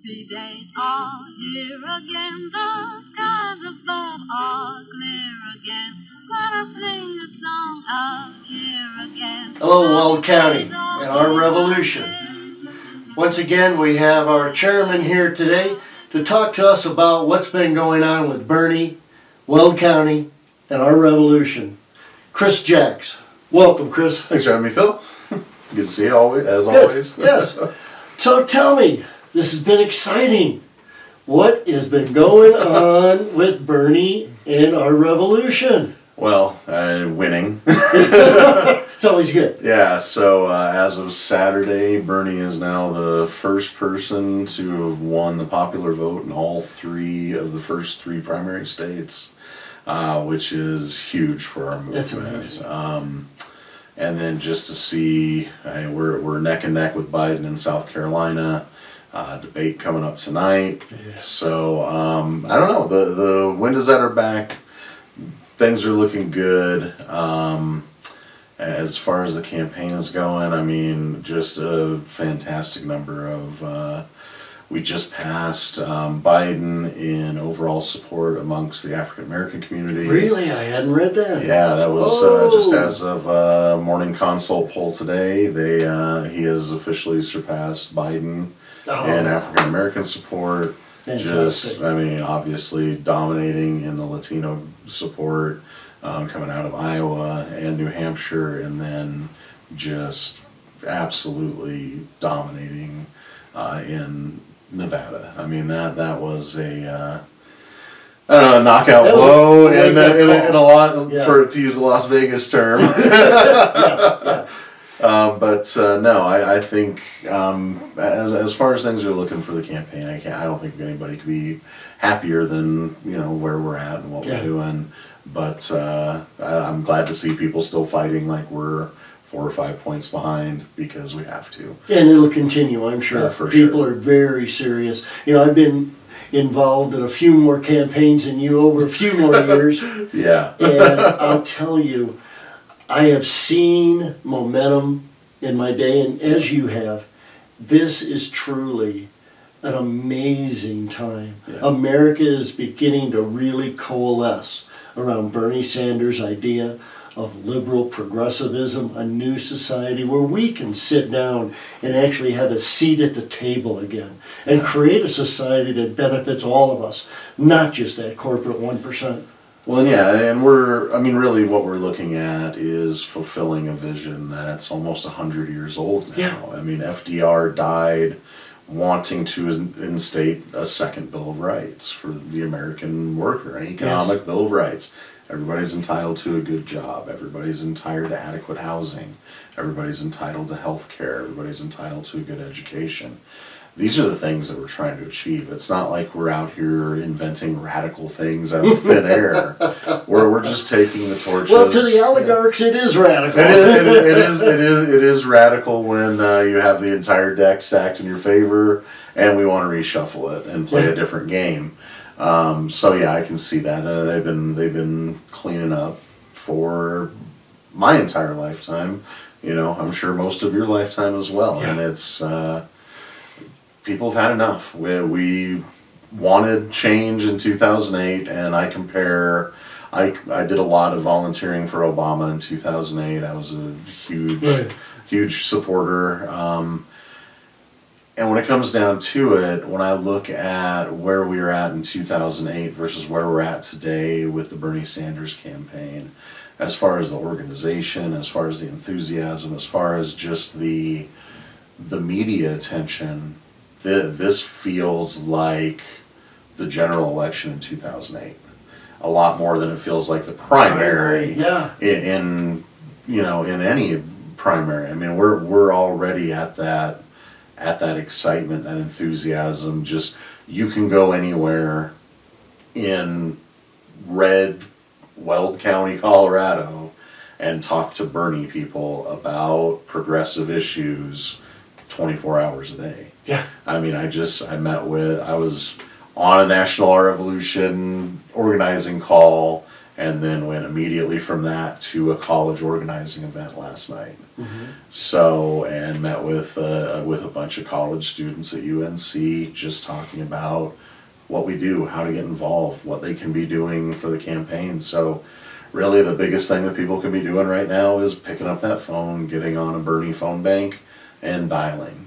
3 days are here again, the skies above are clear again. Let us sing a song of cheer again. Hello, Weld County and our revolution. Once again, we have our chairman here today to talk to us about what's been going on with Bernie, Weld County, and our revolution. Chris Jacks. Welcome, Chris. Thanks for having me, Phil. Good to see you always, as Good. always. Yes. So tell me, this has been exciting. What has been going on with Bernie and our revolution? Well, winning. It's always good. Yeah, so as of Saturday, Bernie is now the first person to have won the popular vote in all three of the first three primary states, which is huge for our movement. That's amazing. And then just to see, we're neck and neck with Biden in South Carolina. Debate coming up tonight. Yeah. So I don't know. The wind is at our back. Things are looking good. As far as the campaign is going, I mean, just a fantastic number of. We just passed Biden in overall support amongst the African American community. Really? I hadn't read that. Yeah, that was just as of morning consult poll today. He has officially surpassed Biden in African American support. Fantastic. Just, I mean, obviously dominating in the Latino support coming out of Iowa and New Hampshire, and then just absolutely dominating in Nevada. I mean, that was a knockout blow in a lot, to use a Las Vegas term. Yeah. But no, I think as far as things are looking for the campaign, I don't think anybody could be happier than where we're at and what we're doing. But I'm glad to see people still fighting like we're 4 or 5 points behind, because we have to. And it'll continue, I'm sure. For People sure. are very serious. I've been involved in a few more campaigns than you over a few more years. Yeah. And I'll tell you, I have seen momentum in my day, and as you have, this is truly an amazing time. Yeah. America is beginning to really coalesce around Bernie Sanders' idea of liberal progressivism, a new society where we can sit down and actually have a seat at the table again and create a society that benefits all of us, not just that corporate 1%. Well, yeah, and really what we're looking at is fulfilling a vision that's almost 100 years old now. Yeah. I mean, FDR died wanting to instate a second Bill of Rights for the American worker, an economic Bill of Rights. Everybody's entitled to a good job. Everybody's entitled to adequate housing. Everybody's entitled to health care. Everybody's entitled to a good education. These are the things that we're trying to achieve. It's not like we're out here inventing radical things out of thin air. We're just taking the torches. Well, to the oligarchs, it is radical. It is radical when you have the entire deck stacked in your favor, and we want to reshuffle it and play a different game. So yeah, I can see that. They've been cleaning up for my entire lifetime. I'm sure most of your lifetime as well. Yeah. And it's people have had enough. We wanted change in 2008, and I compare. I did a lot of volunteering for Obama in 2008. I was a huge supporter. And when it comes down to it, when I look at where we were at in 2008 versus where we're at today with the Bernie Sanders campaign, as far as the organization, as far as the enthusiasm, as far as just the media attention, this feels like the general election in 2008. A lot more than it feels like the primary. Yeah. In any primary. I mean, we're already at that excitement, that enthusiasm. Just, you can go anywhere in red Weld County, Colorado, and talk to Bernie people about progressive issues 24 hours a day. Yeah. I mean, I was on a National Revolution organizing call, and then went immediately from that to a college organizing event last night. So, and met with a bunch of college students at UNC, just talking about what we do, how to get involved, what they can be doing for the campaign. So really the biggest thing that people can be doing right now is picking up that phone, getting on a Bernie phone bank, and dialing.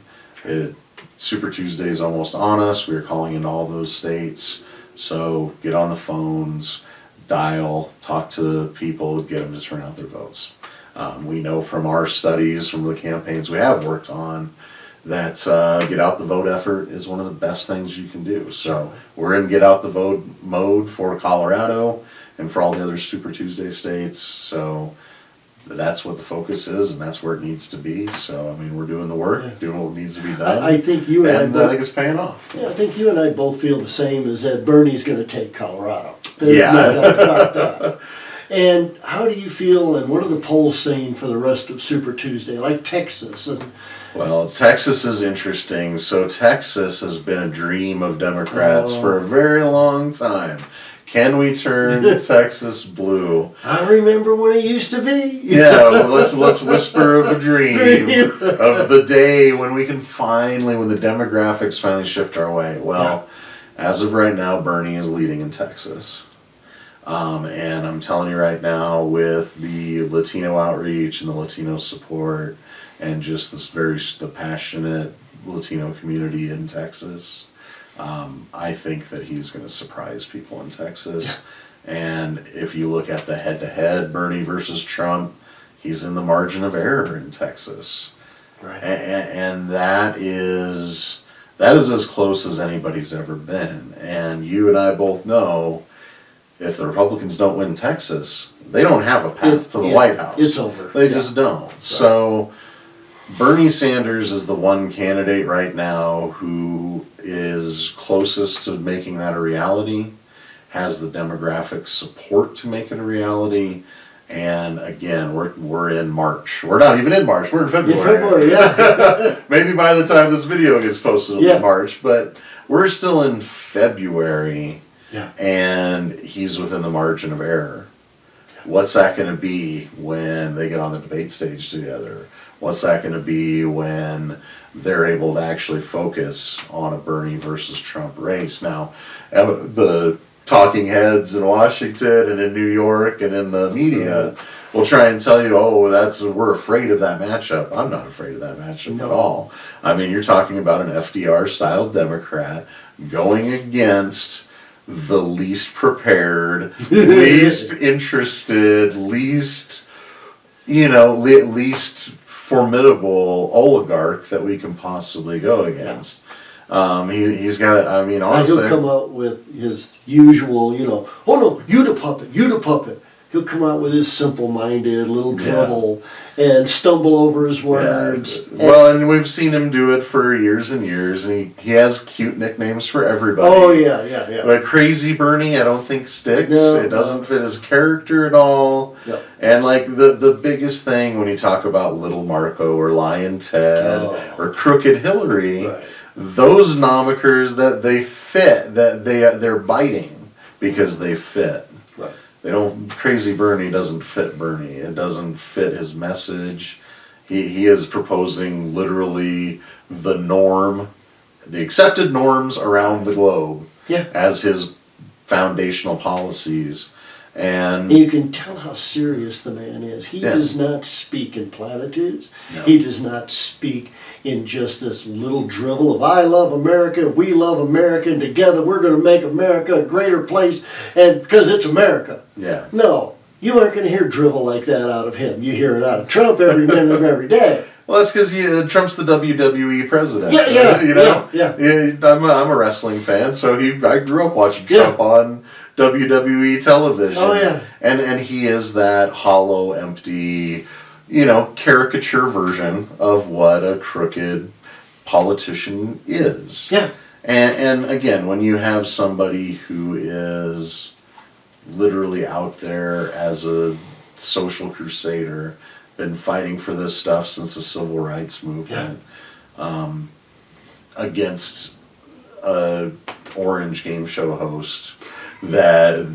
Super Tuesday's almost on us. We're calling in all those states. So get on the phones, dial, talk to people, get them to turn out their votes. We know from our studies, from the campaigns we have worked on, that get out the vote effort is one of the best things you can do. So we're in get out the vote mode for Colorado and for all the other Super Tuesday states. So that's what the focus is, and that's where it needs to be. So I mean, we're doing the work, doing what needs to be done. I think you and I think it's paying off. Yeah, I think you and I both feel the same, is that Bernie's going to take Colorado. Yeah. No doubt about that. And how do you feel, and what are the polls saying for the rest of Super Tuesday, like Texas? Well, Texas is interesting. So Texas has been a dream of Democrats for a very long time. Can we turn Texas blue? I remember when it used to be. Yeah, well, let's whisper of a dream of the day when we can finally, when the demographics finally shift our way. Well, as of right now, Bernie is leading in Texas. And I'm telling you right now, with the Latino outreach and the Latino support and just the passionate Latino community in Texas, I think that he's going to surprise people in Texas. And if you look at the head-to-head, Bernie versus Trump, he's in the margin of error in Texas. Right. And that is as close as anybody's ever been. And you and I both know, if the Republicans don't win Texas, they don't have a path to the White House. It's over. They just don't. Right. So Bernie Sanders is the one candidate right now who is closest to making that a reality, has the demographic support to make it a reality. And again, we're in March. We're not even in March. We're in February. In February, yeah. Maybe by the time this video gets posted, it'll be March. But we're still in February. Yeah. And he's within the margin of error. What's that going to be when they get on the debate stage together? What's that going to be when they're able to actually focus on a Bernie versus Trump race? Now, the talking heads in Washington and in New York and in the media will try and tell you, oh, we're afraid of that matchup. I'm not afraid of that matchup at all. I mean, you're talking about an FDR-style Democrat going against the least prepared, least interested, least formidable oligarch that we can possibly go against. He's got, I mean, honestly, he'll come out with his usual, oh no, you the puppet. He'll come out with his simple-minded little drivel and stumble over his words. Yeah. Well, and we've seen him do it for years and years, and he has cute nicknames for everybody. Oh, yeah. But Crazy Bernie, I don't think sticks. No, it doesn't fit his character at all. No. And like the biggest thing when you talk about Little Marco or Lion Ted or Crooked Hillary, those nomenkers that they fit, that they're biting because they fit. Right. They don't. Crazy Bernie doesn't fit Bernie. It doesn't fit his message. He is proposing literally the norm, the accepted norms around the globe as his foundational policies. And you can tell how serious the man is. He does not speak in platitudes. No. He does not speak in just this little drivel of I love America, we love America, and together we're going to make America a greater place, and because it's America. Yeah. No, you aren't going to hear drivel like that out of him. You hear it out of Trump every minute of every day. Well, that's because Trump's the WWE president. Yeah. I'm a wrestling fan, so I grew up watching Trump on WWE television. Oh yeah. And he is that hollow, empty, caricature version of what a crooked politician is. Yeah. And again, when you have somebody who is literally out there as a social crusader, been fighting for this stuff since the civil rights movement, against a orange game show host, that,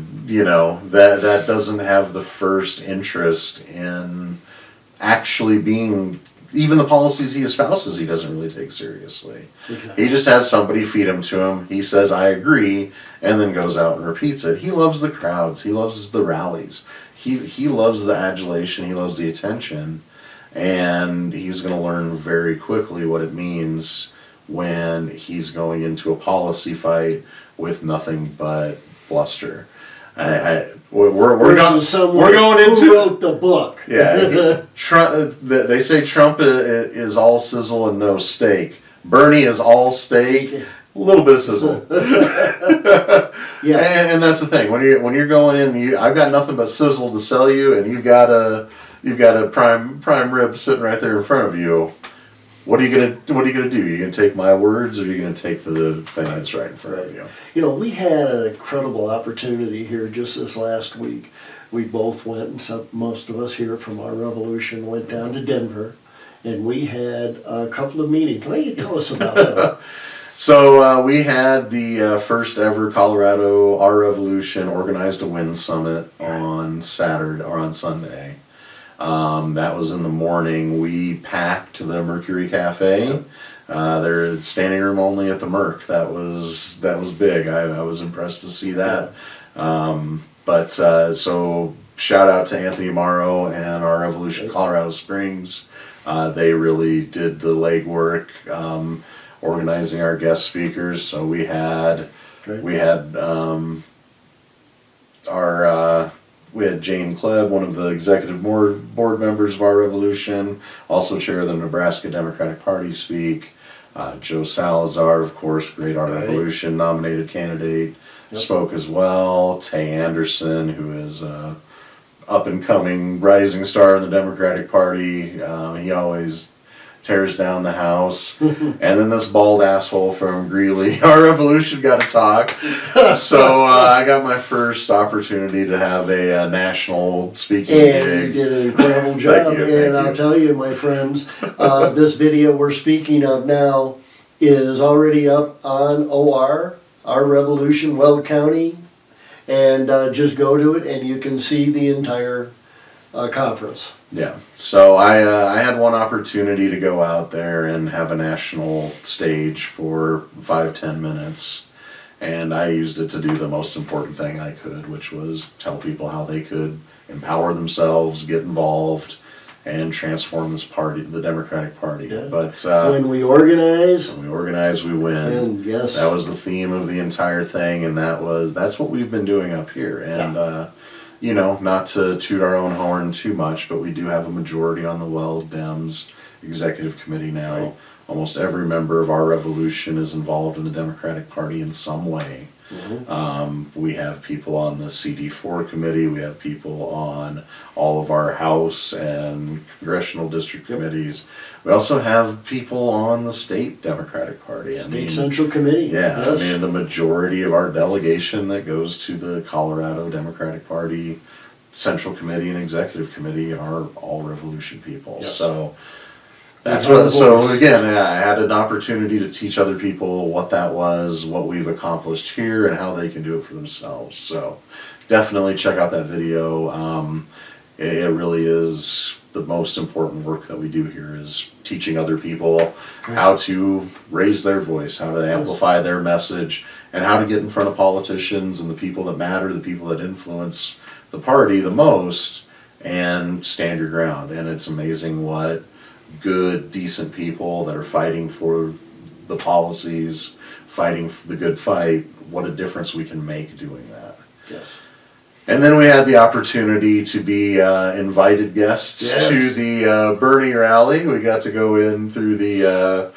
that doesn't have the first interest in actually being, even the policies he espouses, he doesn't really take seriously. Exactly. He just has somebody feed him to him. He says, I agree, and then goes out and repeats it. He loves the crowds. He loves the rallies. He loves the adulation. He loves the attention. And he's going to learn very quickly what it means when he's going into a policy fight with nothing but bluster. We're going into who wrote the book. Yeah, Trump. They say Trump is all sizzle and no steak. Bernie is all steak, a little bit of sizzle. Yeah, and that's the thing. When you're going in, I've got nothing but sizzle to sell you, and you've got a prime rib sitting right there in front of you. What are you gonna do? Are you gonna take my words, or are you gonna take the thing that's right in front of you? You know, we had an incredible opportunity here just this last week. We both went, and most of us here from our revolution went down to Denver, and we had a couple of meetings. Why don't you tell us about that? So we had the first ever Colorado Our Revolution organized a wind summit on Saturday or on Sunday. That was in the morning. We packed the Mercury Cafe. They're standing room only at the Merc. That was big. I was impressed to see that. So shout out to Anthony Morrow and Our Revolution Colorado Springs. They really did the legwork, organizing our guest speakers. So we had Jane Klebb, one of the executive board members of Our Revolution, also chair of the Nebraska Democratic Party, speak. Joe Salazar, of course, great Our Revolution nominated candidate, spoke as well. Tay Anderson, who is up and coming rising star in the Democratic Party. He always tears down the house. And then this bald asshole from Greeley, Our Revolution, got to talk. So I got my first opportunity to have a national speaking gig. And you did an incredible job. Thank I'll you. tell you, my friends, this video we're speaking of now is already up on Our Revolution, Weld County. And just go to it and you can see the entire conference. Yeah, so I had one opportunity to go out there and have a national stage for 5-10 minutes, and I used it to do the most important thing I could, which was tell people how they could empower themselves, get involved, and transform this party, the Democratic Party. Yeah. But When we organize, we win. and yes, That was the theme of the entire thing, and that's what we've been doing up here. And not to toot our own horn too much, but we do have a majority on the Weld Dems executive committee now. Right. Almost every member of Our Revolution is involved in the Democratic Party in some way. We have people on the CD4 committee. We have people on all of our House and Congressional District committees. We also have people on the state Democratic Party. State Central Committee. Yeah, Yes. I mean, the majority of our delegation that goes to the Colorado Democratic Party Central Committee and Executive Committee are all Revolution people. Yes. So that's And our what. So voice. again, I had an opportunity to teach other people what that was, what we've accomplished here, and how they can do it for themselves. So definitely check out that video. It really is the most important work that we do here is teaching other people how to raise their voice, how to amplify their message, and how to get in front of politicians and the people that matter, the people that influence the party the most, and stand your ground. And it's amazing what good, decent people that are fighting for the policies, fighting for the good fight, what a difference we can make doing that. Yes. And then we had the opportunity to be invited guests Yes. to the Bernie rally. We got to go in through the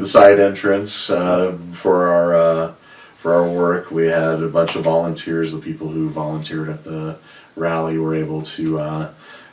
side entrance for our work. We had a bunch of volunteers. The people who volunteered at the rally were able to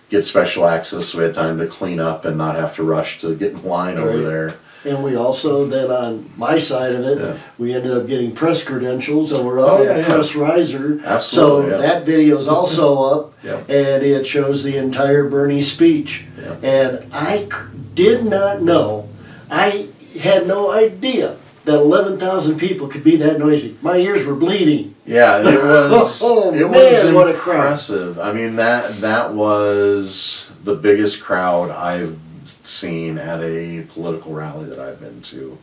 get special access, so we had time to clean up and not have to rush to get in line over Right. there. And we also, then on my side of it, Yeah. we ended up getting press credentials and we're up Oh, in a yeah. press riser. Absolutely, So yeah. that video's also up Yeah. and it shows the entire Bernie speech. Yeah. And I did not know, I had no idea that 11,000 people could be that noisy. My ears were bleeding. Yeah, it was. Oh, it man, was what a crowd. impressive. I mean, that was the biggest crowd I've seen at a political rally that I've been to,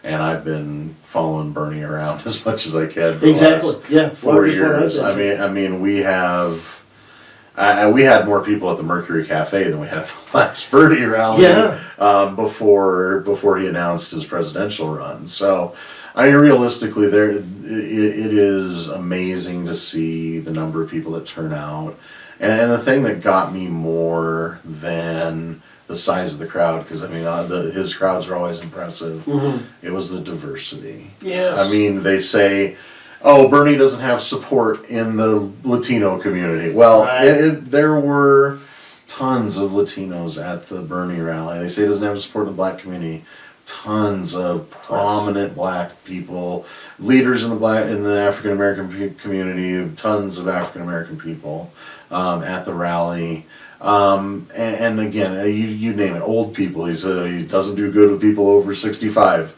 and I've been following Bernie around as much as I can. For Exactly. The last Yeah. 4 Largest one I've years. been to. I mean, we have. We had more people at the Mercury Cafe than we had at the last Bernie rally. Yeah. Before he announced his presidential run. So, I mean, realistically, it is amazing to see the number of people that turn out. And the thing that got me more than the size of the crowd, because I mean, his crowds are always impressive. Mm-hmm. It was the diversity. Yes. I mean, they say, "Oh, Bernie doesn't have support in the Latino community." Well, Right. there were tons of Latinos at the Bernie rally. They say he doesn't have support in the black community. Tons of prominent black people, leaders in the African American community. Tons of African American people at the rally. And again, you name it, old people. He said he doesn't do good with people over 65.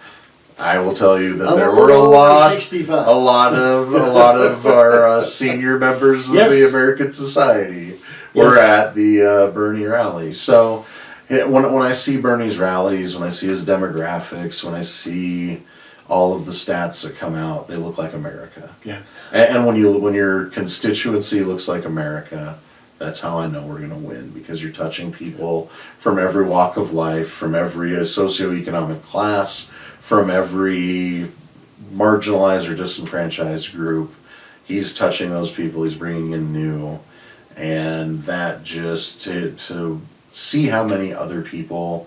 I will tell you that there were a lot of our senior members of Yes. the American Society were at the Bernie rally. So when I see Bernie's rallies, when I see his demographics, when I see all of the stats that come out, they look like America. Yeah. And when your constituency looks like America, that's how I know we're going to win, because you're touching people from every walk of life, from every socioeconomic class, from every marginalized or disenfranchised group. He's touching those people. He's bringing in new, and that just to see how many other people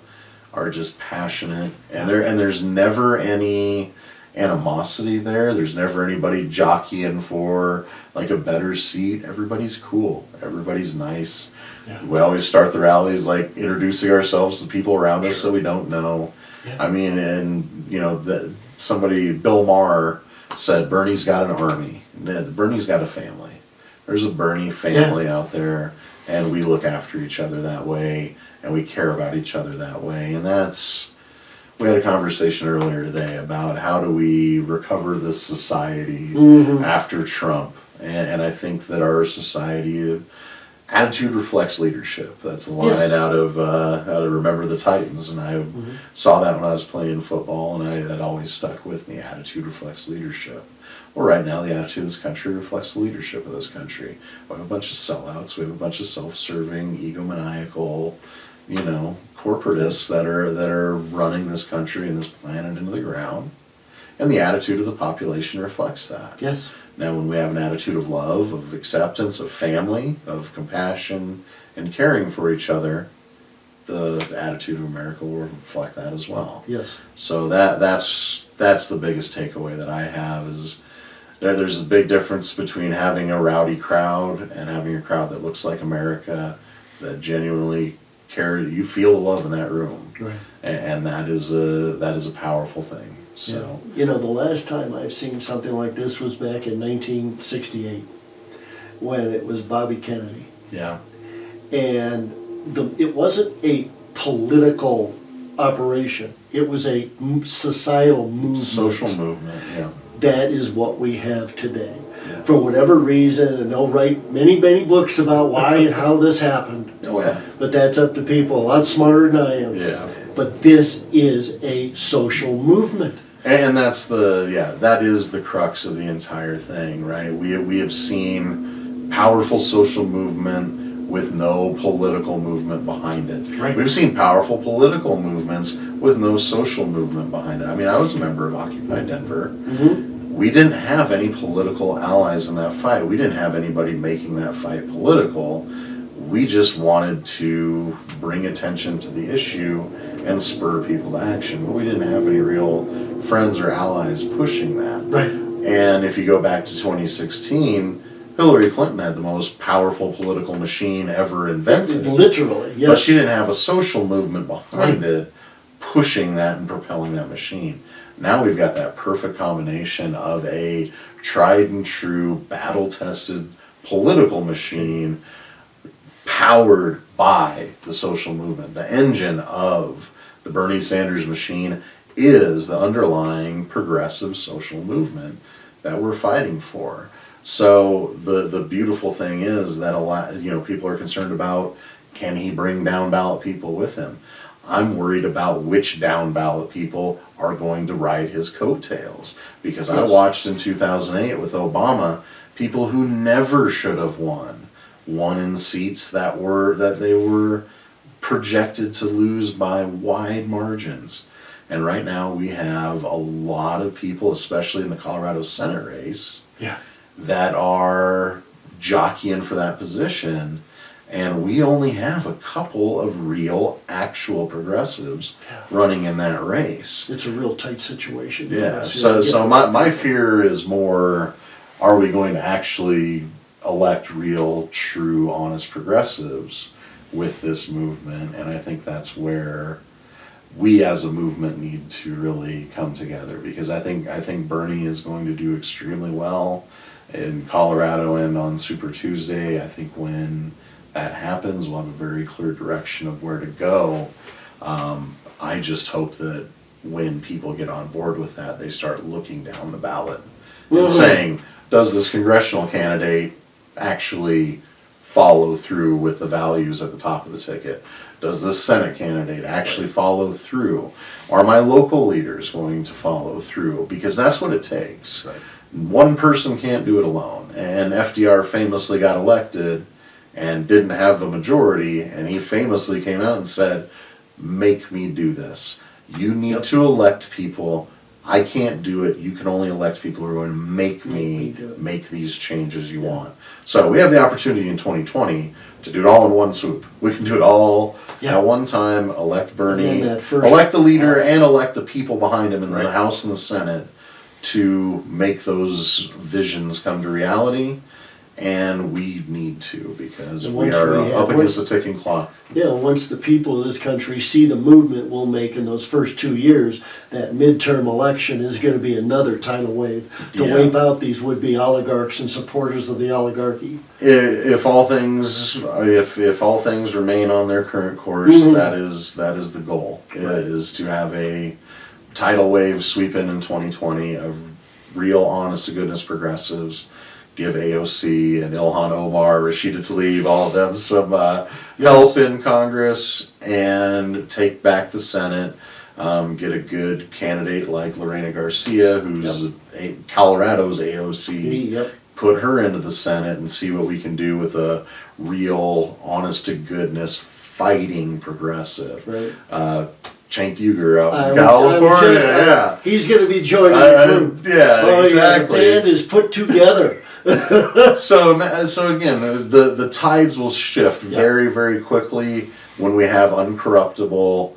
are just passionate, and there's never any animosity there. There's never anybody jockeying for like a better seat. Everybody's cool. Everybody's nice. Yeah. We always start the rallies like introducing ourselves to people around us that we don't know. Yeah. I mean, and you know, Bill Maher said Bernie's got an army. Bernie's got a family. There's a Bernie family out there, and we look after each other that way, and we care about each other that way. And we had a conversation earlier today about how do we recover this society after Trump. And I think that our society, attitude reflects leadership. That's a line out of Remember the Titans, and I saw that when I was playing football, and that always stuck with me. Attitude reflects leadership. Well, right now the attitude of this country reflects the leadership of this country. We have a bunch of sellouts. We have a bunch of self-serving, egomaniacal, corporatists that are running this country and this planet into the ground, and the attitude of the population reflects that. Yes. Now, when we have an attitude of love, of acceptance, of family, of compassion, and caring for each other, the attitude of America will reflect that as well. Yes. So that's the biggest takeaway that I have is there's a big difference between having a rowdy crowd and having a crowd that looks like America, that genuinely care. You feel the love in that room, right? And that is a powerful thing. So the last time I've seen something like this was back in 1968, when it was Bobby Kennedy. Yeah. And it wasn't a political operation. It was a societal movement. Social movement. Yeah. That is what we have today. Yeah. For whatever reason, and they'll write many, many books about why and how this happened. Oh yeah. But that's up to people a lot smarter than I am. Yeah. But this is a social movement. And that is the crux of the entire thing, right? We have seen powerful social movement with no political movement behind it. Right. We've seen powerful political movements with no social movement behind it. I mean, I was a member of Occupy Denver. Mm-hmm. We didn't have any political allies in that fight. We didn't have anybody making that fight political. We just wanted to bring attention to the issue and spur people to action. But we didn't have any real friends or allies pushing that. Right. And if you go back to 2016, Hillary Clinton had the most powerful political machine ever invented. Literally, yes. But she didn't have a social movement behind it, pushing that and propelling that machine. Now we've got that perfect combination of a tried and true, battle-tested political machine powered by the social movement. The engine of the Bernie Sanders machine is the underlying progressive social movement that we're fighting for. So the beautiful thing is that a lot, people are concerned about, can he bring down ballot people with him? I'm worried about which down ballot people are going to ride his coattails, because I watched in 2008 with Obama people who never should have won in seats that they were projected to lose by wide margins. And right now we have a lot of people, especially in the Colorado Senate race, that are jockeying for that position. And we only have a couple of real, actual progressives running in that race. It's a real tight situation. Yeah, so my fear is more, are we going to actually elect real, true, honest progressives with this movement? And I think that's where we as a movement need to really come together, because I think Bernie is going to do extremely well in Colorado and on Super Tuesday. I think when that happens, we'll have a very clear direction of where to go. I just hope that when people get on board with that, they start looking down the ballot and saying, does this congressional candidate actually follow through with the values at the top of the ticket? Does this Senate candidate actually follow through? Are my local leaders going to follow through? Because that's what it takes. Right. One person can't do it alone. And FDR famously got elected and didn't have a majority, and he famously came out and said, make me do this. You need to elect people. I can't do it. You can only elect people who are going to make me make these changes you want. So we have the opportunity in 2020 to do it all in one swoop. We can do it all at one time, elect Bernie, elect the leader, and elect the people behind him in the House and the Senate to make those visions come to reality. And we need to, because we are up against the ticking clock. Yeah, once the people of this country see the movement we'll make in those first 2 years, that midterm election is going to be another tidal wave to wipe out these would-be oligarchs and supporters of the oligarchy. If all things remain on their current course, that is the goal. Is to have a tidal wave sweep in 2020 of real, honest-to-goodness progressives. Give AOC and Ilhan Omar, Rashida Tlaib, all of them some help in Congress, and take back the Senate. Get a good candidate like Lorena Garcia, who's Colorado's AOC. Put her into the Senate and see what we can do with a real, honest-to-goodness, fighting progressive. Cenk Uygur out in California. He's going to be joining the group. Exactly. The band is put together. So again, the tides will shift very, very quickly when we have uncorruptible,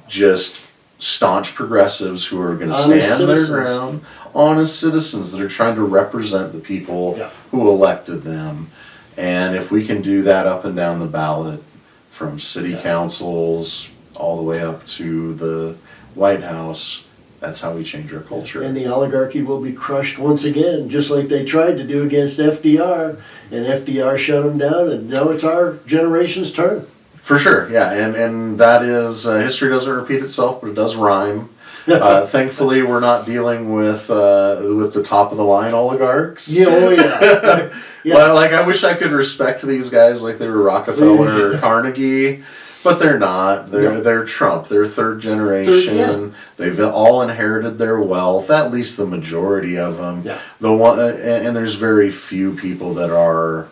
just staunch progressives who are going to stand their ground, honest citizens that are trying to represent the people who elected them. And if we can do that up and down the ballot, from city councils all the way up to the White House, that's how we change our culture. And the oligarchy will be crushed once again, just like they tried to do against FDR, and FDR shut them down, and now it's our generation's turn. For sure, yeah, and that is, history doesn't repeat itself, but it does rhyme. Thankfully, we're not dealing with the top of the line oligarchs. Like, I wish I could respect these guys like they were Rockefeller or Carnegie. But they're not. They're Trump. They're third generation. They've all inherited their wealth. At least the majority of them. And there's very few people that are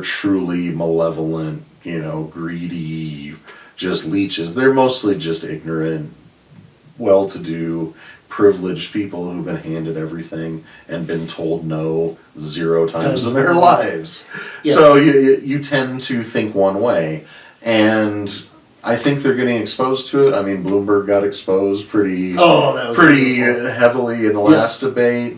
truly malevolent, greedy, just leeches. They're mostly just ignorant, well-to-do, privileged people who've been handed everything and been told no 0 times in their lives. So you tend to think one way. And I think they're getting exposed to it. I mean, Bloomberg got exposed pretty heavily in the last debate.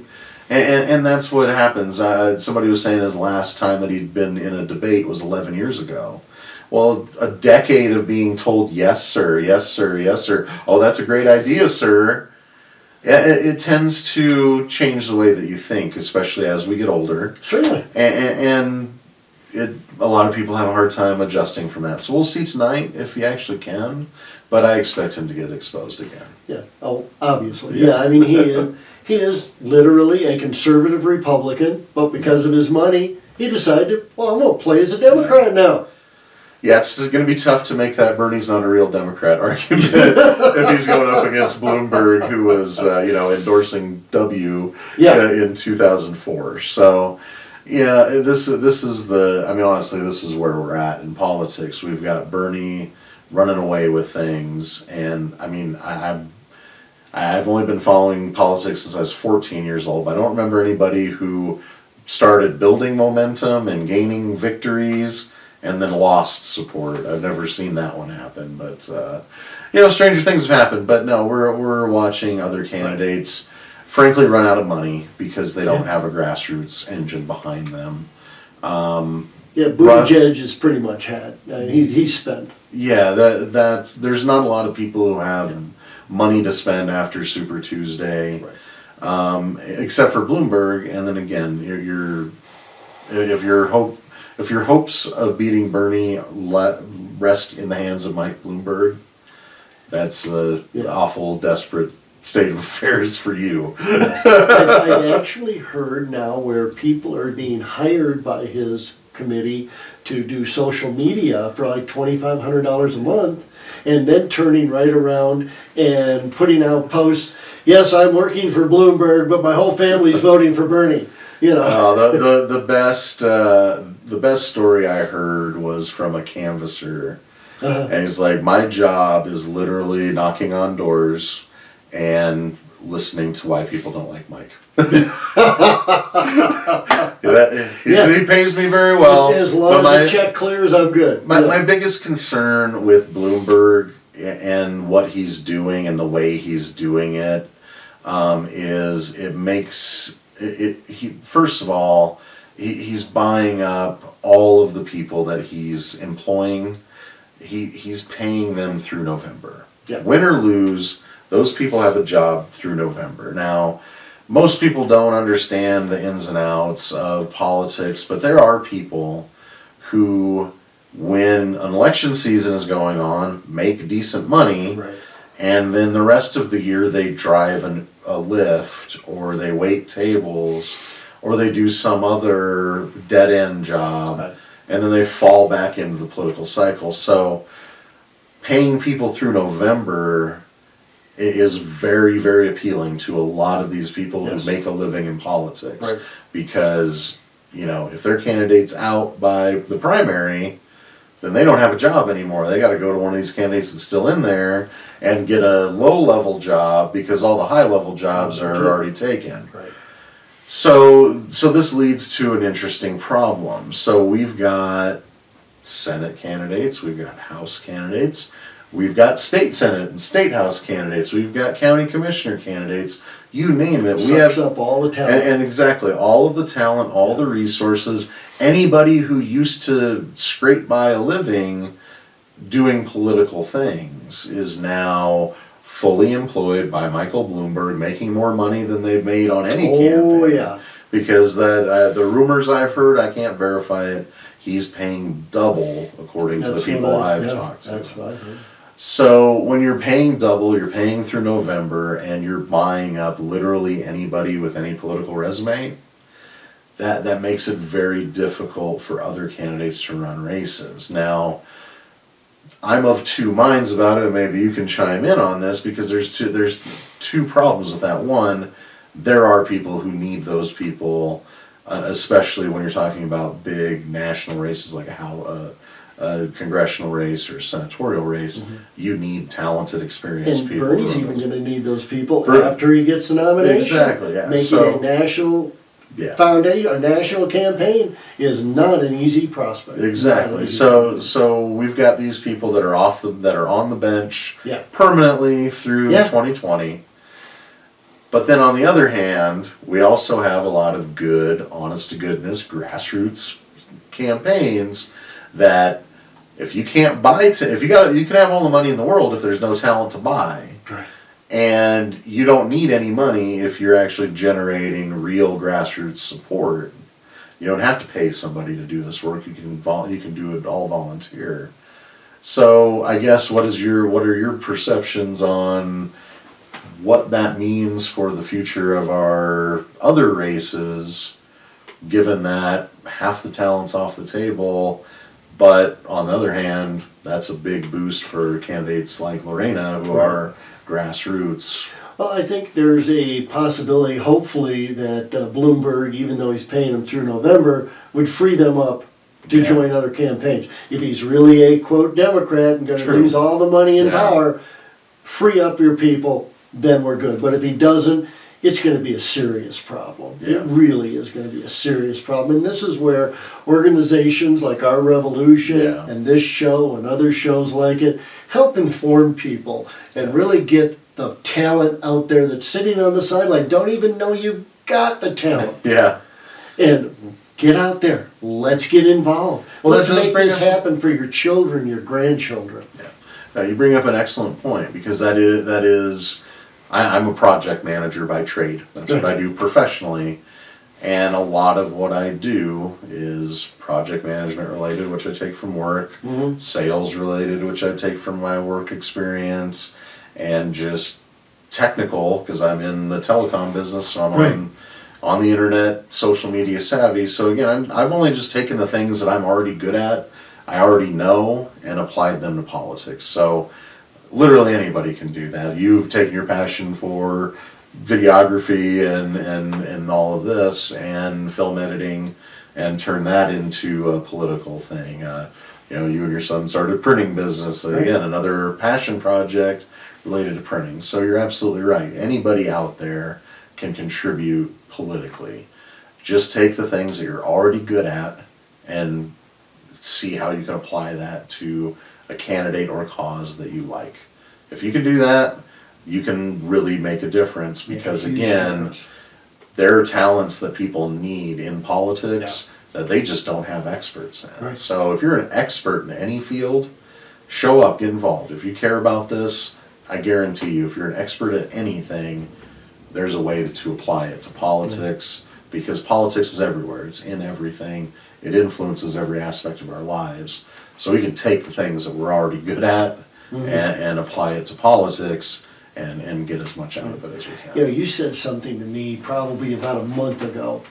And that's what happens. Somebody was saying his last time that he'd been in a debate was 11 years ago. Well, a decade of being told, yes, sir, yes, sir, yes, sir. Oh, that's a great idea, sir. It tends to change the way that you think, especially as we get older. Certainly. And a lot of people have a hard time adjusting from that. So we'll see tonight if he actually can, but I expect him to get exposed again. Yeah, oh, obviously, yeah, I mean, he is literally a conservative Republican, but because of his money, he decided, well, I'm gonna play as a Democrat now. Yeah, it's going to be tough to make that Bernie's not a real Democrat argument if he's going up against Bloomberg, who was, endorsing W in 2004. So, yeah, this is honestly, this is where we're at in politics. We've got Bernie running away with things, and I mean, I've only been following politics since I was 14 years old, but I don't remember anybody who started building momentum and gaining victories and then lost support. I've never seen that one happen, but stranger things have happened. But no, we're watching other candidates, frankly, run out of money because they don't have a grassroots engine behind them. Buttigieg is pretty much had. He's spent. Yeah, there's not a lot of people who have money to spend after Super Tuesday, except for Bloomberg. And then again, if your hopes of beating Bernie rest in the hands of Mike Bloomberg, that's an awful, desperate state of affairs for you. I actually heard now where people are being hired by his committee to do social media for like $2,500 a month, and then turning right around and putting out posts, yes, I'm working for Bloomberg, but my whole family's voting for Bernie. The best story I heard was from a canvasser, and he's like, my job is literally knocking on doors and listening to why people don't like Mike. He pays me very well. As long as the check clears, I'm good. My biggest concern with Bloomberg and what he's doing and the way he's doing it is it makes first of all, he's buying up all of the people that he's employing. He's paying them through November. Yeah. Win or lose, those people have a job through November. Now, most people don't understand the ins and outs of politics, but there are people who, when an election season is going on, make decent money, and then the rest of the year they drive a Lyft, or they wait tables, or they do some other dead-end job, and then they fall back into the political cycle. So paying people through November is very, very appealing to a lot of these people who make a living in politics. Because, if their candidate's out by the primary, then they don't have a job anymore. They got to go to one of these candidates that's still in there and get a low-level job because all the high-level jobs are already taken. So this leads to an interesting problem. So we've got Senate candidates, we've got House candidates, we've got state Senate and state House candidates, we've got county commissioner candidates, you name it. We have up all the talent. And exactly, all of the talent, all the resources. Anybody who used to scrape by a living doing political things is now fully employed by Michael Bloomberg, making more money than they've made on any campaign. Oh, yeah. Because the rumors I've heard, I can't verify it, he's paying double, according to the people I've talked to. That's what I've heard. So when you're paying double, you're paying through November, and you're buying up literally anybody with any political resume, that makes it very difficult for other candidates to run races. Now, I'm of two minds about it, and maybe you can chime in on this, because there's two problems with that. One, there are people who need those people, especially when you're talking about big national races like a congressional race or a senatorial race. You need talented, experienced people. And Bernie's even going to need those people after he gets the nomination. Exactly, yeah. Making a national foundation, a national campaign is not an easy prospect. Exactly. So we've got these people that are on the bench permanently through 2020. But then on the other hand, we also have a lot of good, honest to goodness, grassroots campaigns that if you can't buy, you can have all the money in the world if there's no talent to buy. And you don't need any money if you're actually generating real grassroots support. You don't have to pay somebody to do this work. You can do it all volunteer. So I guess what are your perceptions on what that means for the future of our other races, given that half the talent's off the table, but on the other hand, that's a big boost for candidates like Lorena who are grassroots. Well, I think there's a possibility, hopefully, that Bloomberg, even though he's paying them through November, would free them up to join other campaigns. If he's really a, quote, Democrat and going to lose all the money and power, free up your people, then we're good. But if he doesn't, it's going to be a serious problem. It really is going to be a serious problem. And this is where organizations like Our Revolution and this show and other shows like it help inform people and really get the talent out there that's sitting on the sideline, don't even know you've got the talent. And get out there. Let's get involved. Well, let's make this happen for your children, your grandchildren. You bring up an excellent point, because that is I'm a project manager by trade. That's what I do professionally. And a lot of what I do is project management related, which I take from work, sales related, which I take from my work experience, and just technical, because I'm in the telecom business, so I'm on the internet, social media savvy. So again, I've only just taken the things that I'm already good at, I already know, and applied them to politics. So literally anybody can do that. You've taken your passion for videography and all of this and film editing and turned that into a political thing. You and your son started a printing business. Again, another passion project related to printing. So you're absolutely right. Anybody out there can contribute politically. Just take the things that you're already good at and see how you can apply that to a candidate or a cause that you like. If you can do that, you can really make a difference, because again, there are talents that people need in politics that they just don't have experts in. So if you're an expert in any field, show up, get involved. If you care about this, I guarantee you, if you're an expert at anything, there's a way to apply it to politics, because politics is everywhere. It's in everything. It influences every aspect of our lives. So we can take the things that we're already good at and apply it to politics and get as much out of it as we can. You said something to me probably about a month ago,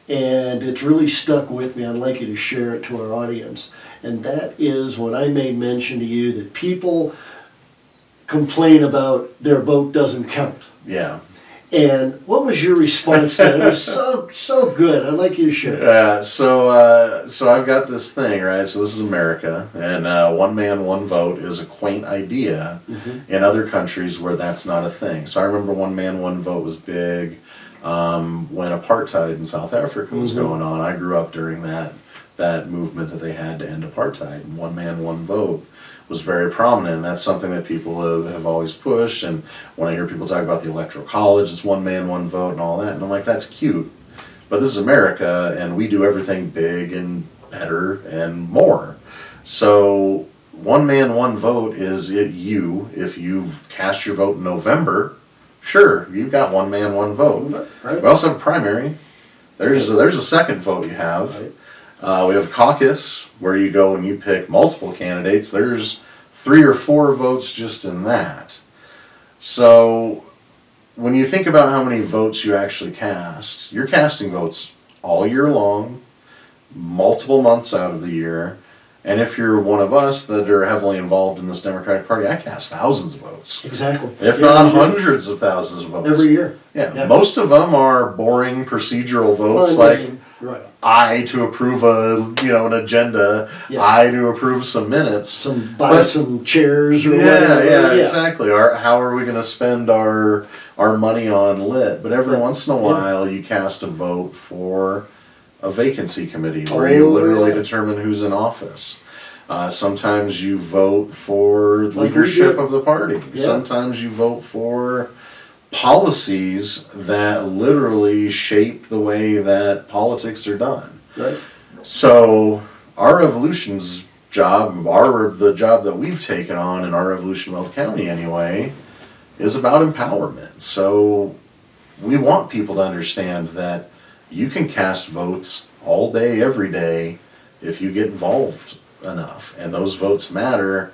and it's really stuck with me. I'd like you to share it to our audience. And that is when I made mention to you that people complain about their vote doesn't count. And what was your response to that? It was so good. I'd like you to share. So I've got this thing, right? So this is America, and one man, one vote is a quaint idea in other countries where that's not a thing. So I remember one man, one vote was big when apartheid in South Africa was going on. I grew up during that movement that they had to end apartheid. And one man, one vote was very prominent, and that's something that people have always pushed. And when I hear people talk about the Electoral College, it's one man, one vote and all that, and I'm like, that's cute. But this is America, and we do everything big and better and more. So one man, one vote is if you've cast your vote in November, sure, you've got one man, one vote. We also have a primary. There's a second vote you have. We have a caucus where you go and you pick multiple candidates. There's 3 or 4 votes just in that. So when you think about how many votes you actually cast, you're casting votes all year long, multiple months out of the year. And if you're one of us that are heavily involved in this Democratic Party, I cast thousands of votes. Exactly. If not hundreds of thousands of votes. Every year. Most of them are boring procedural votes, I to approve an agenda, I to approve some minutes. Some chairs or whatever. Exactly. How are we going to spend our money on lit? But every once in a while you cast a vote for a vacancy committee where you literally determine who's in office. Sometimes you vote for leadership of the party. Sometimes you vote for policies that literally shape the way that politics are done. So our Revolution's job, the job that we've taken on in our Revolution Weld County anyway, is about empowerment. So we want people to understand that you can cast votes all day, every day, if you get involved enough. And those votes matter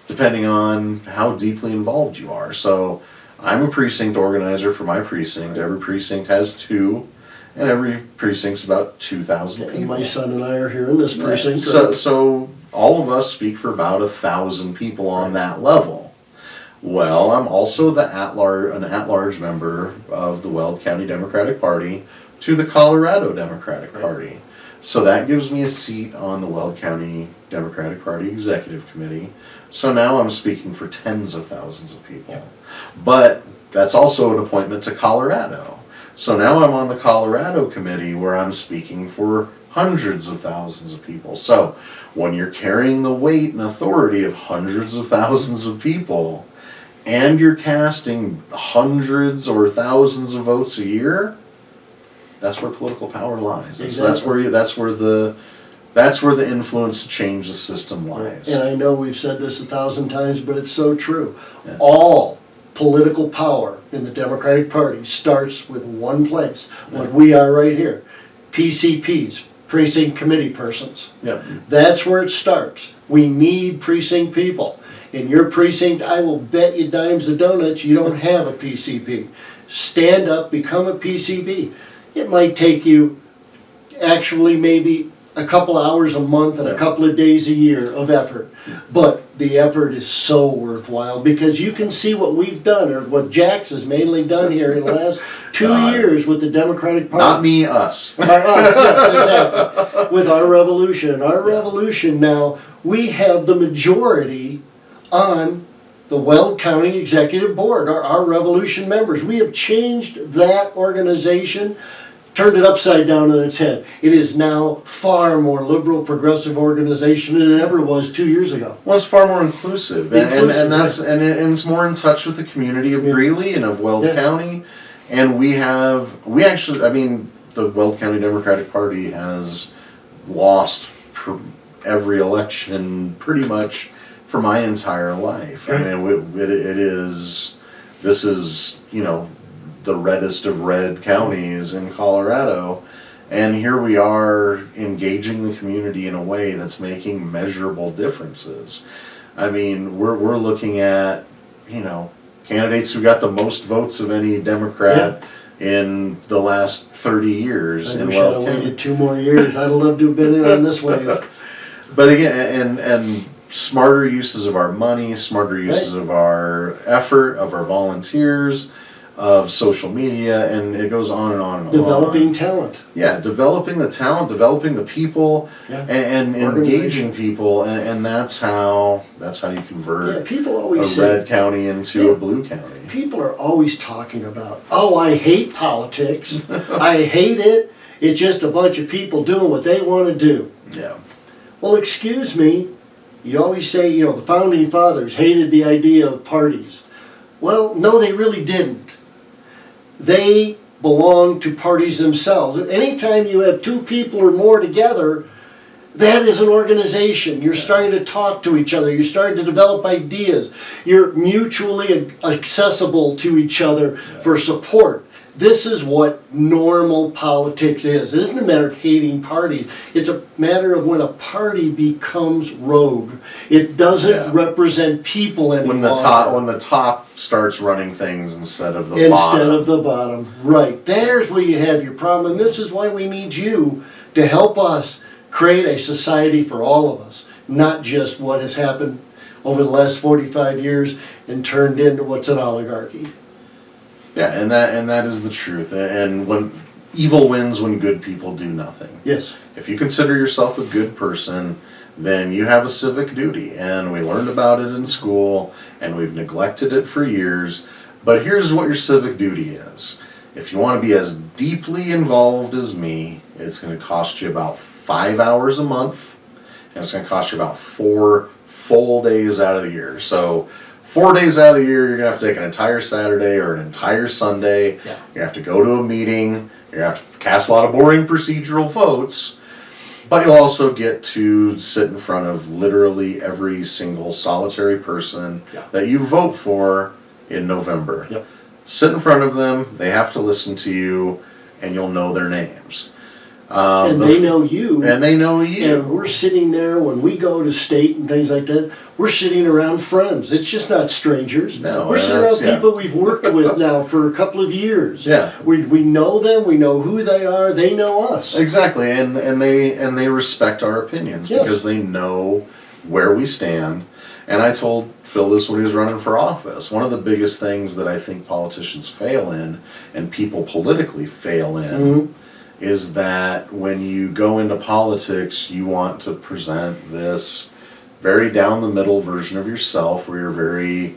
depending on how deeply involved you are. So I'm a precinct organizer for my precinct. Every precinct has 2, and every precinct's about 2,000 people. And my son and I are here in this precinct. So all of us speak for about 1,000 people on that level. Well, I'm also an at-large member of the Weld County Democratic Party to the Colorado Democratic Party. So that gives me a seat on the Weld County Democratic Party Executive Committee. So now I'm speaking for tens of thousands of people. But that's also an appointment to Colorado. So now I'm on the Colorado committee where I'm speaking for hundreds of thousands of people. So when you're carrying the weight and authority of hundreds of thousands of people, and you're casting hundreds or thousands of votes a year, that's where political power lies. Exactly. That's where the influence to change the system lies. And I know we've said this 1,000 times, but it's so true. Yeah. All political power in the Democratic Party starts with one place, what we are right here, PCPs, precinct committee persons. Yep. That's where it starts. We need precinct people. In your precinct, I will bet you dimes and donuts you don't have a PCP. Stand up, become a PCP. It might take you actually maybe a couple hours a month and a couple of days a year of effort. But the effort is so worthwhile because you can see what we've done, or what Jax has mainly done here in the last 2 years with the Democratic Party. Not me, us. Us, yes, exactly. With our revolution. Our revolution now, we have the majority on the Weld County Executive Board, our revolution members. We have changed that organization, turned it upside down on its head. It is now far more liberal, progressive organization than it ever was 2 years ago. Well, it's far more inclusive, and it's more in touch with the community of Greeley and of Weld County. And we actually, I mean, the Weld County Democratic Party has lost every election pretty much for my entire life. I mean, this is, the reddest of red counties in Colorado, and here we are engaging the community in a way that's making measurable differences. I mean, we're looking at, candidates who got the most votes of any Democrat in the last 30 years in Weld County. I waited 2 more years. I'd love to have been in on this wave. But again, and smarter uses of our money, smarter uses of our effort, of our volunteers, of social media, and it goes on and on and on. Developing talent. Yeah, developing the talent, developing the people, and engaging people, and that's how you convert people always a red county into a blue county. People are always talking about, oh, I hate politics. I hate it. It's just a bunch of people doing what they want to do. Yeah. Well, excuse me. You always say, the founding fathers hated the idea of parties. Well, no, they really didn't. They belong to parties themselves. And anytime you have 2 people or more together, that is an organization. You're starting to talk to each other. You're starting to develop ideas. You're mutually accessible to each other for support. This is what normal politics is. It isn't a matter of hating parties. It's a matter of when a party becomes rogue. It doesn't represent people anymore. When the top starts running things instead of the bottom. Instead of the bottom. Right. There's where you have your problem. And this is why we need you to help us create a society for all of us. Not just what has happened over the last 45 years and turned into what's an oligarchy. Yeah, and that is the truth. And when evil wins when good people do nothing. Yes. If you consider yourself a good person, then you have a civic duty. And we learned about it in school, and we've neglected it for years. But here's what your civic duty is. If you want to be as deeply involved as me, it's going to cost you about 5 hours a month, and it's going to cost you about 4 full days out of the year. So 4 days out of the year, you're going to have to take an entire Saturday or an entire Sunday. Yeah. You have to go to a meeting. You're going to have to cast a lot of boring procedural votes. But you'll also get to sit in front of literally every single solitary person that you vote for in November. Yep. Sit in front of them. They have to listen to you. and you'll know their names. And they know you. And they know you. And we're sitting there when we go to state and things like that. We're sitting around friends. It's just not strangers. No, we're sitting around people we've worked with now for a couple of years. Yeah. We know them. We know who they are. They know us. Exactly, and they respect our opinions Yes. because they know where we stand. And I told Phil this when he was running for office. One of the biggest things that I think politicians fail in, and people politically fail in, Mm-hmm. is that when you go into politics, you want to present this very down the middle version of yourself where you're very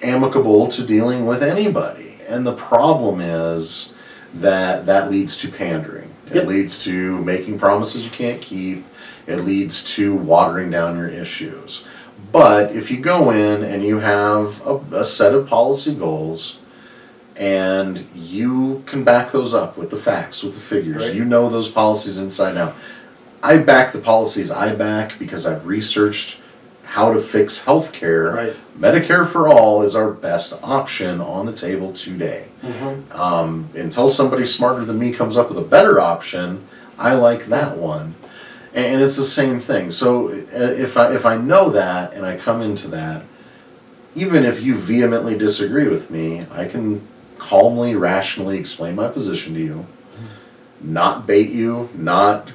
amicable to dealing with anybody. And the problem is that that leads to pandering. It Yep. leads to making promises you can't keep. It leads to watering down your issues. But if you go in and you have a set of policy goals, and you can back those up with the facts, with the figures. Right. You know those policies inside out. I back the policies I back because I've researched how to fix healthcare. Right. Medicare for all is our best option on the table today. Mm-hmm. Until somebody smarter than me comes up with a better option, I like that one. And it's the same thing. So if I know that and I come into that, even if you vehemently disagree with me, I can calmly, rationally explain my position to you, not bait you, not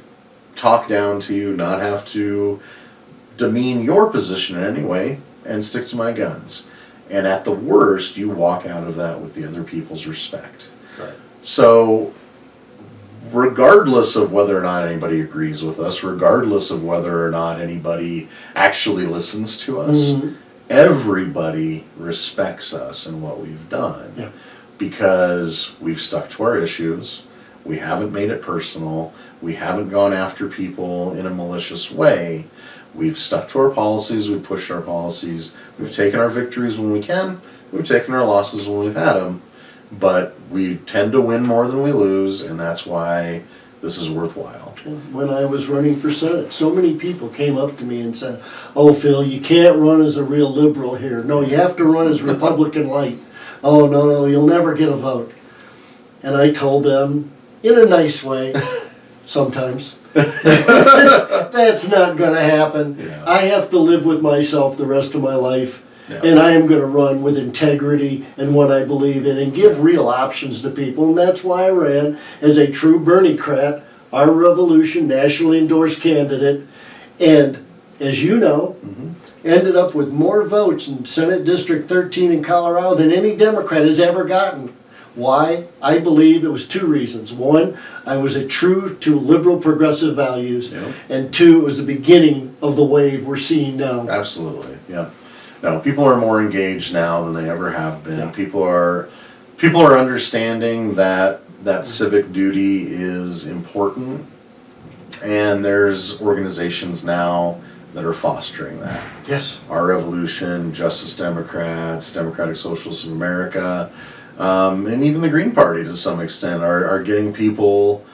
talk down to you, not have to demean your position in any way, and stick to my guns. And at the worst, you walk out of that with the other people's respect. Right. So, regardless of whether or not anybody agrees with us, regardless of whether or not anybody actually listens to us, Mm-hmm. everybody respects us and what we've done. Yeah. Because we've stuck to our issues, we haven't made it personal, we haven't gone after people in a malicious way, we've stuck to our policies, we've pushed our policies, we've taken our victories when we can, we've taken our losses when we've had them, but we tend to win more than we lose, and that's why this is worthwhile. When I was running for Senate, so many people came up to me and said, "Oh, Phil, you can't run as a real liberal here. No, you have to run as Republican light. Oh, no, you'll never get a vote." And I told them, in a nice way, sometimes, that's not going to happen. Yeah. I have to live with myself the rest of my life. Yeah. And I am going to run with integrity and what I believe in and give real options to people. And that's why I ran as a true Bernie-crat, our Revolution nationally endorsed candidate. And as you know, ended up with more votes in Senate District 13 in Colorado than any Democrat has ever gotten. Why? I believe it was two reasons. One, I was a true to liberal progressive values. Yeah. And two, it was the beginning of the wave we're seeing now. Absolutely, yeah. No, people are more engaged now than they ever have been. Yeah. People are understanding that civic duty is important, and there's organizations now that are fostering that. Yes. Our Revolution, Justice Democrats, Democratic Socialists of America, and even the Green Party to some extent are getting people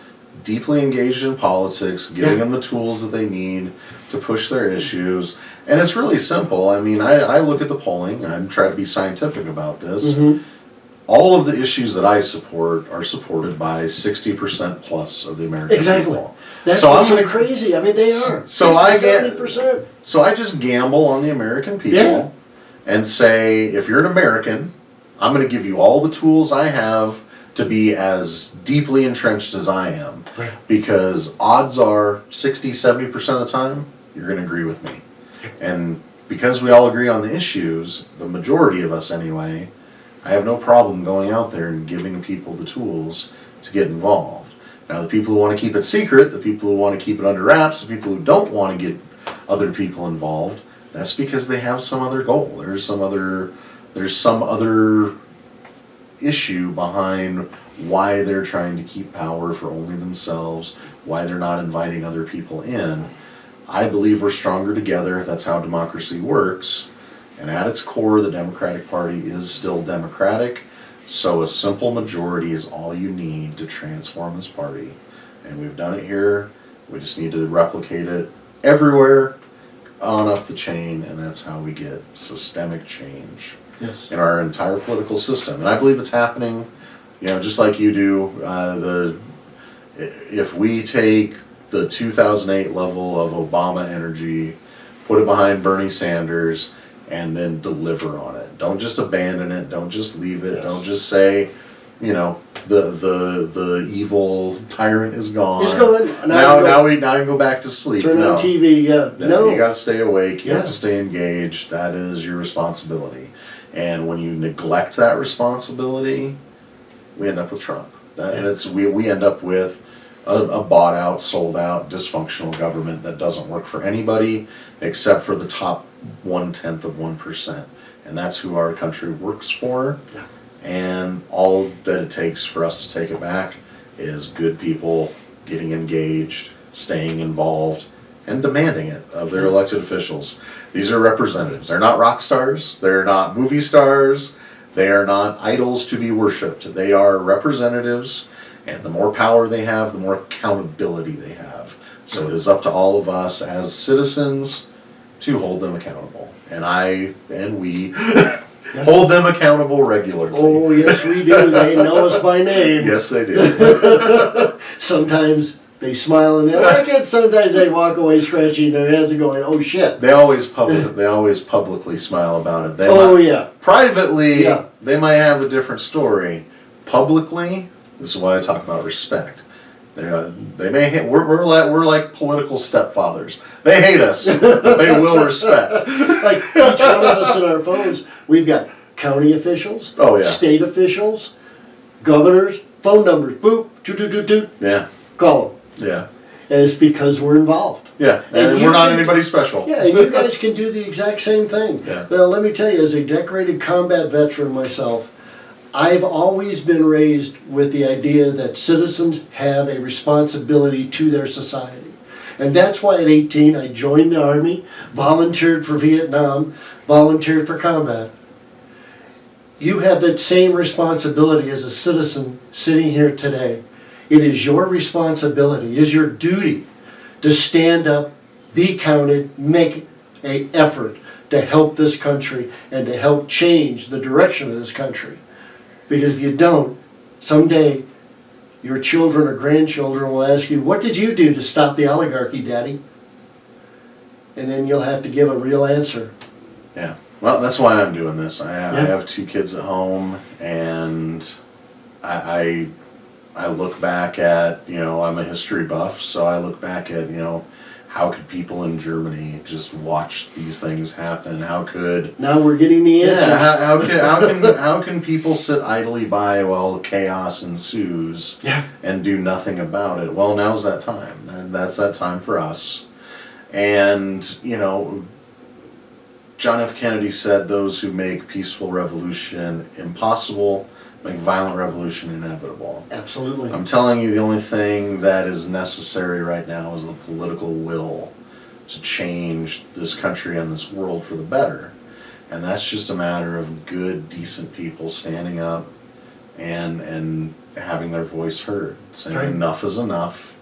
deeply engaged in politics, giving them the tools that they need to push their issues. And it's really simple. I mean, I look at the polling, I'm trying to be scientific about this. Mm-hmm. All of the issues that I support are supported by 60% plus of the American people. That's So what's I'm so gonna- crazy. I mean, they are. So 70%. So I just gamble on the American people Yeah. and say, if you're an American, I'm going to give you all the tools I have to be as deeply entrenched as I am. Right. Because odds are 60, 70% of the time, you're going to agree with me. And because we all agree on the issues, the majority of us anyway, I have no problem going out there and giving people the tools to get involved. Now, the people who want to keep it secret, the people who want to keep it under wraps, the people who don't want to get other people involved, that's because they have some other goal. There's some other issue behind why they're trying to keep power for only themselves, why they're not inviting other people in. I believe we're stronger together. That's how democracy works. And at its core, the Democratic Party is still democratic. So a simple majority is all you need to transform this party. And we've done it here. We just need to replicate it everywhere on up the chain, and that's how we get systemic change Yes. in our entire political system. And I believe it's happening You know, just like you do, if we take the 2008 level of Obama energy, put it behind Bernie Sanders, and then deliver on it. Don't just abandon it. Don't just leave it. Yes. Don't just say, you know, the evil tyrant is gone. He's gone. Now we can go back to sleep. Turn No. on TV. Yeah. No. You got to stay awake. You Yeah. have to stay engaged. That is your responsibility. And when you neglect that responsibility, we end up with Trump. We end up with a bought out, sold out, dysfunctional government that doesn't work for anybody except for the top 1/10%. And that's who our country works for. Yeah. And all that it takes for us to take it back is good people getting engaged, staying involved, and demanding it of their elected officials. These are representatives. They're not rock stars. They're not movie stars. They are not idols to be worshipped. They are representatives, and the more power they have, the more accountability they have. So it is up to all of us as citizens to hold them accountable. And we hold them accountable regularly. Oh, yes, we do. They know us by name. Yes, they do. Sometimes they smile and they like it. Sometimes they walk away scratching their heads and going, "Oh shit." They always publicly smile about it. Yeah. Privately, Yeah. they might have a different story. Publicly, this is why I talk about respect. They may hate, we're like political stepfathers. They hate us, but they will respect. Like each one of us in our phones, we've got county officials, Oh, yeah. state officials, governors, phone numbers. Boop, doot, Yeah, call them. yeah, And it's because we're involved. yeah. And And you we're not can- anybody special. Yeah, and you guys can do the exact same thing. Yeah. Well, let me tell you, as a decorated combat veteran myself, I've always been raised with the idea that citizens have a responsibility to their society. And that's why at 18 I joined the Army, volunteered for Vietnam, volunteered for combat. You have that same responsibility as a citizen sitting here today. It is your responsibility, it is your duty to stand up, be counted, make an effort to help this country and to help change the direction of this country. Because if you don't, someday your children or grandchildren will ask you, "What did you do to stop the oligarchy, Daddy?" And then you'll have to give a real answer. Yeah. Well, that's why I'm doing this. I Yeah. have 2 kids at home, and I look back at, you know, I'm a history buff, so I look back at, you know, how could people in Germany just watch these things happen? How could Now we're getting the answers. yeah, how can people sit idly by while chaos ensues Yeah. and do nothing about it? Well, now's that time. That's that time for us. And, you know, John F. Kennedy said those who make peaceful revolution impossible make violent revolution inevitable. Absolutely. I'm telling you, the only thing that is necessary right now is the political will to change this country and this world for the better. And that's just a matter of good, decent people standing up and having their voice heard, saying Right. enough is enough.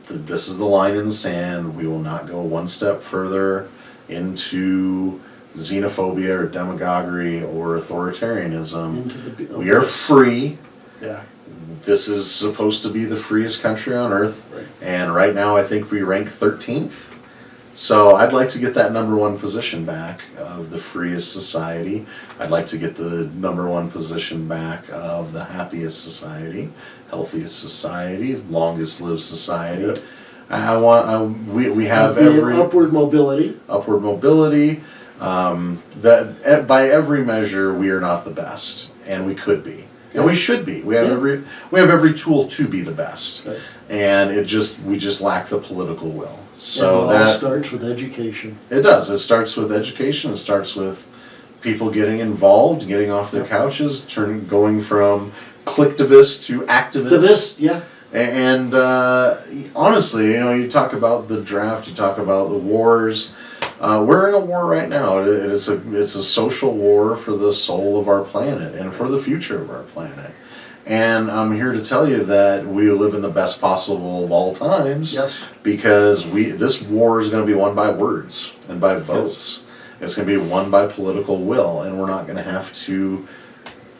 This is the line in the sand. We will not go one step further into xenophobia or demagoguery or authoritarianism. We are free. Yeah. This is supposed to be the freest country on earth. Right. And right now I think we rank 13th. So I'd like to get that #1 position back of the freest society. I'd like to get the #1 position back of the happiest society, healthiest society, longest lived society. Yep. We have Be an every upward mobility. upward mobility. That by every measure we are not the best, and we could be, and we should be. We have every tool to be the best, Right. and we just lack the political will. So And it all that starts with education. it does. It starts with education. It starts with people getting involved, getting off their couches, going from collectivist to activist. Yeah. And honestly, you know, you talk about the draft, you talk about the wars. We're in a war right now. It's a social war for the soul of our planet and for the future of our planet. And I'm here to tell you that we live in the best possible of all times. Yes. Because this war is going to be won by words and by votes. It's going to be won by political will, and we're not going to have to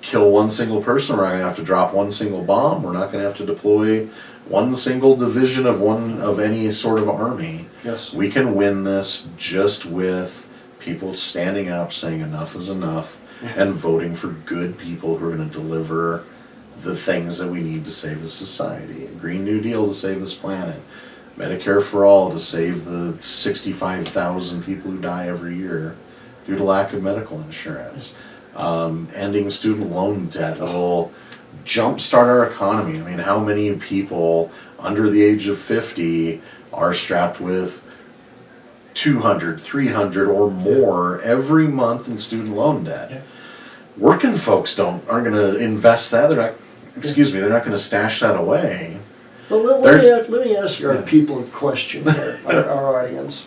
kill one single person. We're not going to have to drop one single bomb. We're not going to have to deploy one single division of any sort of army. Yes. We can win this just with people standing up, saying enough is enough, and voting for good people who are going to deliver the things that we need to save the society. A Green New Deal to save this planet. Medicare for all to save the 65,000 people who die every year due to lack of medical insurance. Ending student loan debt will jumpstart our economy. I mean, how many people under the age of 50 are strapped with 200, 300 or more every month in student loan debt? Yeah. Working folks aren't going to invest that. They're not. They're not going to stash that away. Well, let me ask our people a question here, our audience.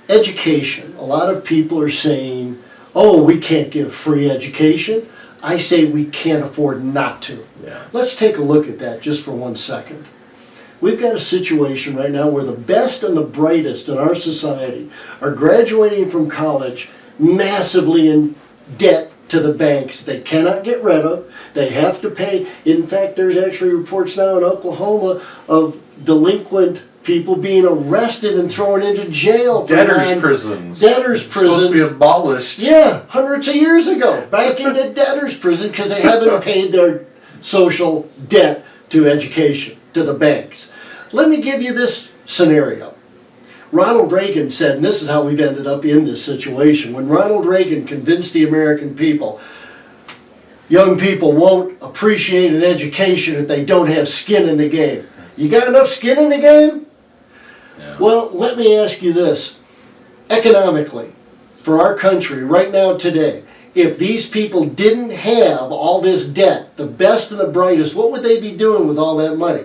Education. A lot of people are saying, oh, we can't give free education. I say we can't afford not to. Yeah. Let's take a look at that just for 1 second. We've got a situation right now where the best and the brightest in our society are graduating from college massively in debt to the banks they cannot get rid of. They have to pay. In fact, there's actually reports now in Oklahoma of delinquent people being arrested and thrown into jail. Debtors' prisons. Debtors' prisons. Supposed to be abolished. Yeah, hundreds of years ago. Back into debtors' prison because they haven't paid their social debt to education, to the banks. Let me give you this scenario. Ronald Reagan said, and this is how we've ended up in this situation, when Ronald Reagan convinced the American people, young people won't appreciate an education if they don't have skin in the game. You got enough skin in the game? Yeah. Well, let me ask you this. Economically, for our country right now today, if these people didn't have all this debt, the best and the brightest, what would they be doing with all that money?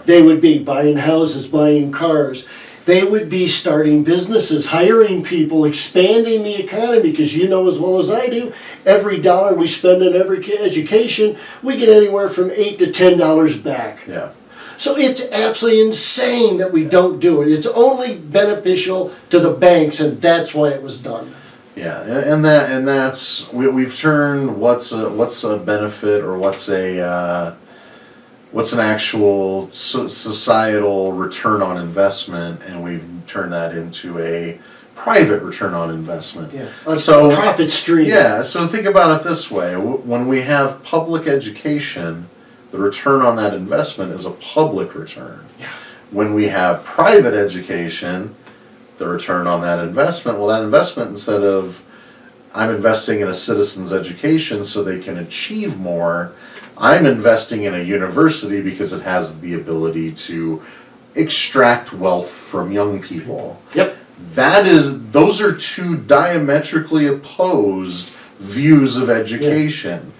They would be buying houses, buying cars. They would be starting businesses, hiring people, expanding the economy, because you know as well as I do, every dollar we spend in every education, we get anywhere from $8 to $10 back. Yeah. So it's absolutely insane that we don't do it. It's only beneficial to the banks, and that's why it was done. Yeah, and that's we've turned what's a benefit or what's an actual societal return on investment, and we've turned that into a private return on investment. Yeah, a profit stream. Yeah, so think about it this way: when we have public education, the return on that investment is a public return. Yeah. When we have private education, the return on that investment, well, that investment, instead of I'm investing in a citizen's education so they can achieve more, I'm investing in a university because it has the ability to extract wealth from young people. Yep. Those are two diametrically opposed views of education.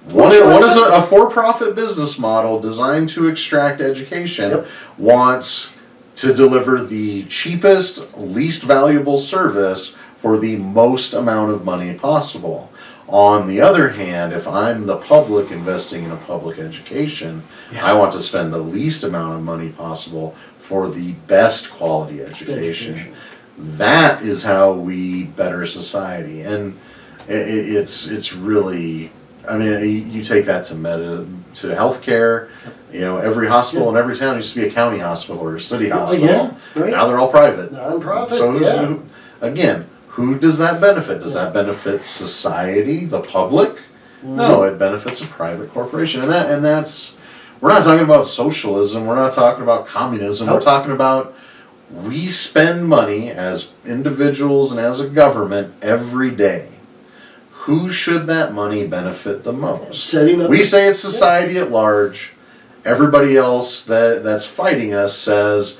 One is a for-profit business model designed to extract education, Yep. wants to deliver the cheapest, least valuable service for the most amount of money possible. On the other hand, if I'm the public investing in a public education, I want to spend the least amount of money possible for the best quality education. That is how we better society, and it's really. I mean, you take that to healthcare. You know, every hospital in every town used to be a county hospital or a city hospital. Yeah, right. Now they're all private. Non-profit. So who does that benefit? Does that benefit society, the public? No, it benefits a private corporation, and that's. We're not talking about socialism. We're not talking about communism. Nope. We're talking about we spend money as individuals and as a government every day. Who should that money benefit the most? Setting up. We say it's society at large. Everybody else that's fighting us says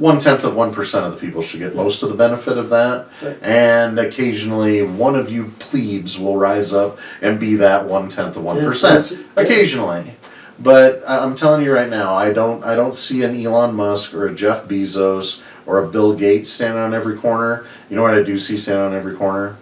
0.1% of the people should get most of the benefit of that, Right. and occasionally one of you plebes will rise up and be that 0.1%. Yeah. Occasionally, but I'm telling you right now, I don't see an Elon Musk or a Jeff Bezos or a Bill Gates standing on every corner. You know what I do see standing on every corner?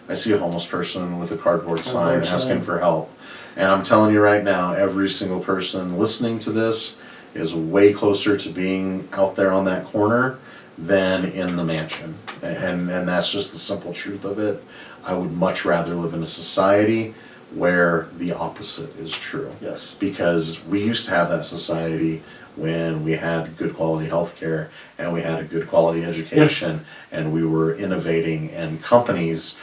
I see a homeless person with a cardboard sign asking for help. And I'm telling you right now, every single person listening to this is way closer to being out there on that corner than in the mansion. And that's just the simple truth of it. I would much rather live in a society where the opposite is true. Yes. Because we used to have that society when we had good quality health care and we had a good quality education and we were innovating, and companies,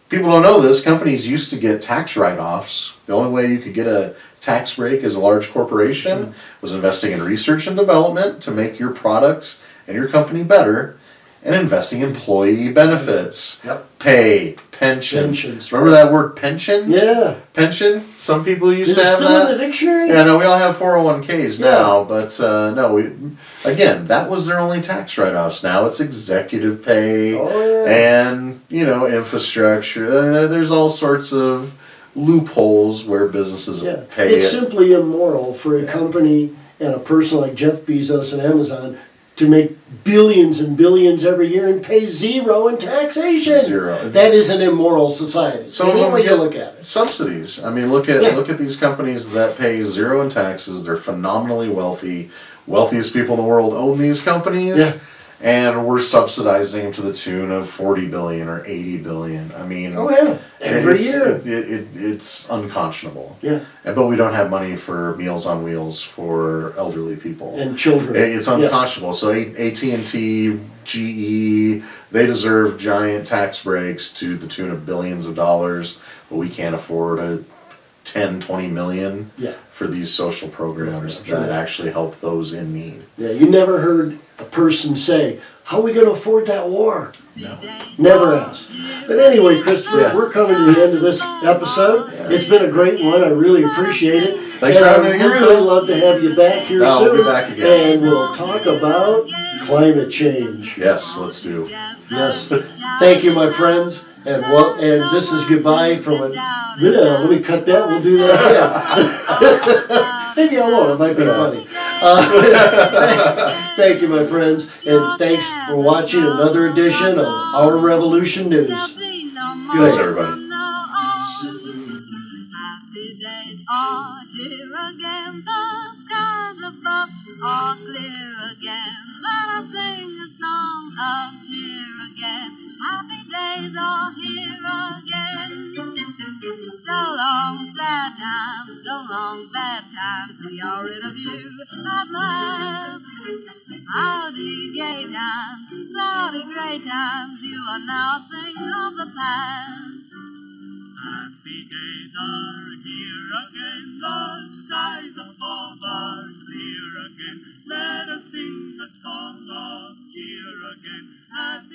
people don't know this, companies used to get tax write-offs. The only way you could get a tax break as a large corporation was investing in research and development to make your products and your company better, and investing in employee benefits, pay, pensions. Remember that word pension? Yeah. Pension? Some people used Is to it have still that. in the dictionary? Yeah, no, we all have 401ks now, but again, that was their only tax write-offs. Now it's executive pay and, infrastructure. There's all sorts of loopholes where businesses pay It's simply immoral for a company and a person like Jeff Bezos and Amazon to make billions and billions every year and pay zero in taxation. Zero. That is an immoral society. So any way you look at it. Subsidies. I mean, look at these companies that pay zero in taxes. They're phenomenally wealthy. Wealthiest people in the world own these companies. Yeah. And we're subsidizing them to the tune of $40 billion or $80 billion. I mean, every year. It's unconscionable. Yeah. But we don't have money for Meals on Wheels for elderly people And children. It's unconscionable. So AT&T, GE, they deserve giant tax breaks to the tune of billions of dollars, but we can't afford a 10, 20 million for these social programs that actually help those in need. Yeah, you never heard a person say, how are we going to afford that war? No. Never asked. But anyway, Kristopher, we're coming to the end of this episode. It's been a great one. I really appreciate it. Thanks for having me again, I'd really love to have you back here soon. I'll be back again. And we'll talk about climate change. Yes, let's do. Yes. Thank you, my friends. And this is goodbye from a. Let me cut that. We'll do that again. Maybe I won't. It might be funny. Thank you, my friends, and thanks for watching another edition of Our Revolution News. Good night, everybody. Happy days are here again. The skies above are clear again. Let us sing a song of cheer again. Happy days are here again. So long, sad times, so long, bad times. We are rid of you at last. Howdy, gay times, cloudy, gray times. You are now a thing of the past. Happy days are here again. The skies above are clear again. Let us sing a song of cheer again. Happy